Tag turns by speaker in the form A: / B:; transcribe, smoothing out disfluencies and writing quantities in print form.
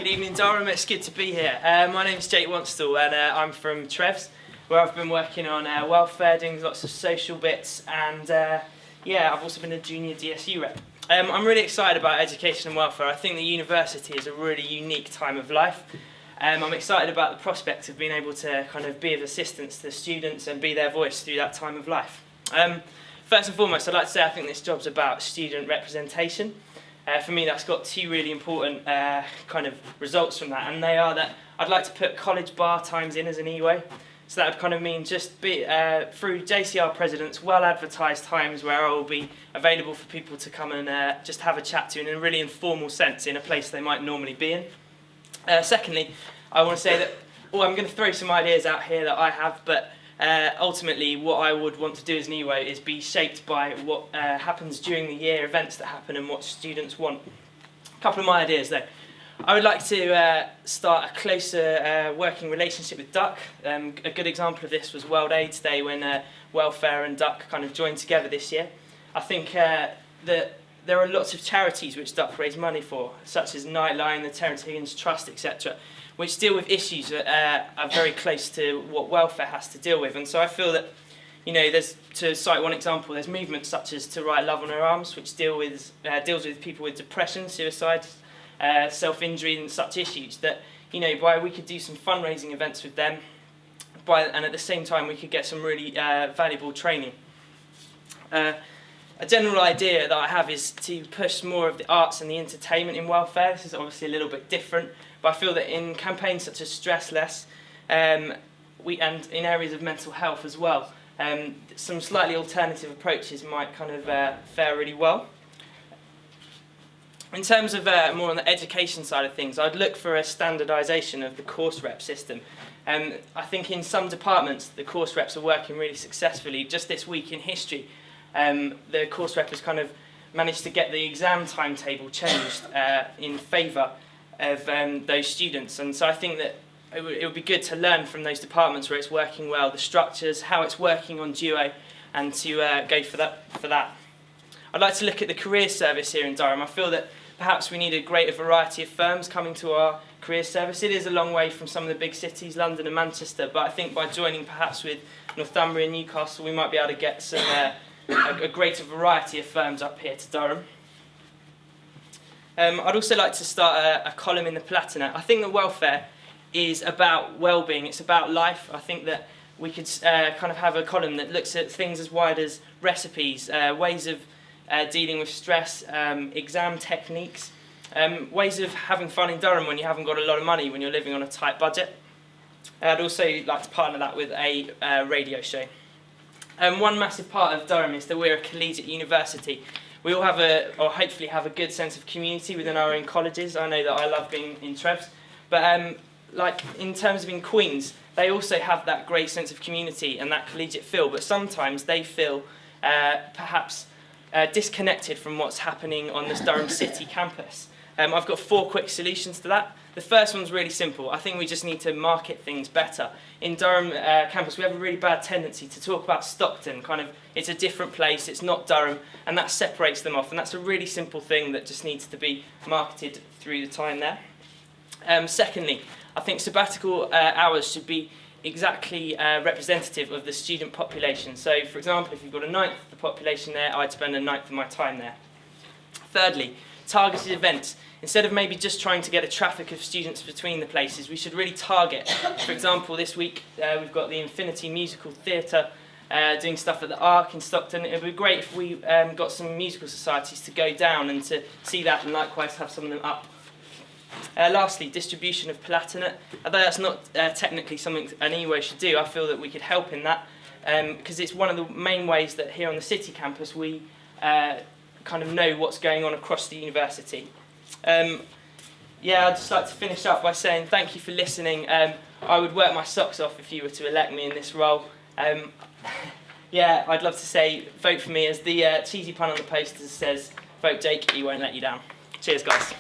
A: Good evening, Durham. It's good to be here. My name's Jake Wanstall, and I'm from Trevs, where I've been working on welfare, doing lots of social bits, and yeah, I've also been a junior DSU rep. I'm really excited about education and welfare. I think the university is a really unique time of life. I'm excited about the prospect of being able to kind of be of assistance to the students and be their voice through that time of life. First and foremost, I'd like to say I think this job's about student representation. For me, that's got two really important kind of results from that, and they are that I'd like to put college bar times in as an E-way. So that would kind of mean just be through JCR President's well-advertised times where I will be available for people to come and just have a chat to in a really informal sense in a place they might normally be in. Secondly, I want to say that, I'm going to throw some ideas out here that I have, but ultimately what I would want to do as an E-way is be shaped by what happens during the year, events that happen and what students want. A couple of my ideas though. I would like to start a closer working relationship with Duck. A good example of this was World AIDS Day when welfare and Duck kind of joined together this year. I think that there are lots of charities which Duck raise money for, such as Nightline, the Terence Higgins Trust, etc., which deal with issues that are very close to what welfare has to deal with. And so I feel that, you know, to cite one example, there's movements such as To Write Love on Her Arms, which deals with people with depression, suicide, self-injury and such issues that, you know, we could do some fundraising events with them, and at the same time we could get some really valuable training. A general idea that I have is to push more of the arts and the entertainment in welfare. This is obviously a little bit different, but I feel that in campaigns such as Stress Less, and in areas of mental health as well, some slightly alternative approaches might kind of fare really well. In terms of more on the education side of things, I'd look for a standardisation of the course rep system. I think in some departments the course reps are working really successfully. Just this week in history, the course rep has kind of managed to get the exam timetable changed in favour of those students, and so I think that it would be good to learn from those departments where it's working well, the structures, how it's working on Duo, and to go for that. I'd like to look at the career service here in Durham. I feel that perhaps we need a greater variety of firms coming to our career service. It is a long way from some of the big cities, London and Manchester, but I think by joining perhaps with Northumbria and Newcastle, we might be able to get some a greater variety of firms up here to Durham. I'd also like to start a column in the Palatinate. I think that welfare is about well-being, it's about life. I think that we could kind of have a column that looks at things as wide as recipes, ways of dealing with stress, exam techniques, ways of having fun in Durham when you haven't got a lot of money, when you're living on a tight budget. I'd also like to partner that with a radio show. One massive part of Durham is that we're a collegiate university. We all have or hopefully have a good sense of community within our own colleges. I know that I love being in Trevs, but like in terms of in Queen's, they also have that great sense of community and that collegiate feel, but sometimes they feel perhaps disconnected from what's happening on this Durham City campus. I've got 4 quick solutions to that. The first one's really simple. I think we just need to market things better. In Durham campus, we have a really bad tendency to talk about Stockton, kind of, it's a different place, it's not Durham, and that separates them off, and that's a really simple thing that just needs to be marketed through the time there. Secondly, I think sabbatical hours should be exactly representative of the student population. So, for example, if you've got a ninth of the population there, I'd spend a ninth of my time there. Thirdly, targeted events. Instead of maybe just trying to get a traffic of students between the places, we should really target. For example, this week we've got the Infinity Musical Theatre doing stuff at the Arc in Stockton. It would be great if we got some musical societies to go down and to see that, and likewise have some of them up. Lastly, distribution of Palatinate. Although that's not technically something an E-way should do, I feel that we could help in that, because it's one of the main ways that here on the City campus we kind of know what's going on across the university. Yeah, I'd just like to finish up by saying thank you for listening. I would work my socks off if you were to elect me in this role. Yeah, I'd love to say vote for me, as the cheesy pun on the poster says, vote Jake, he won't let you down. Cheers, guys.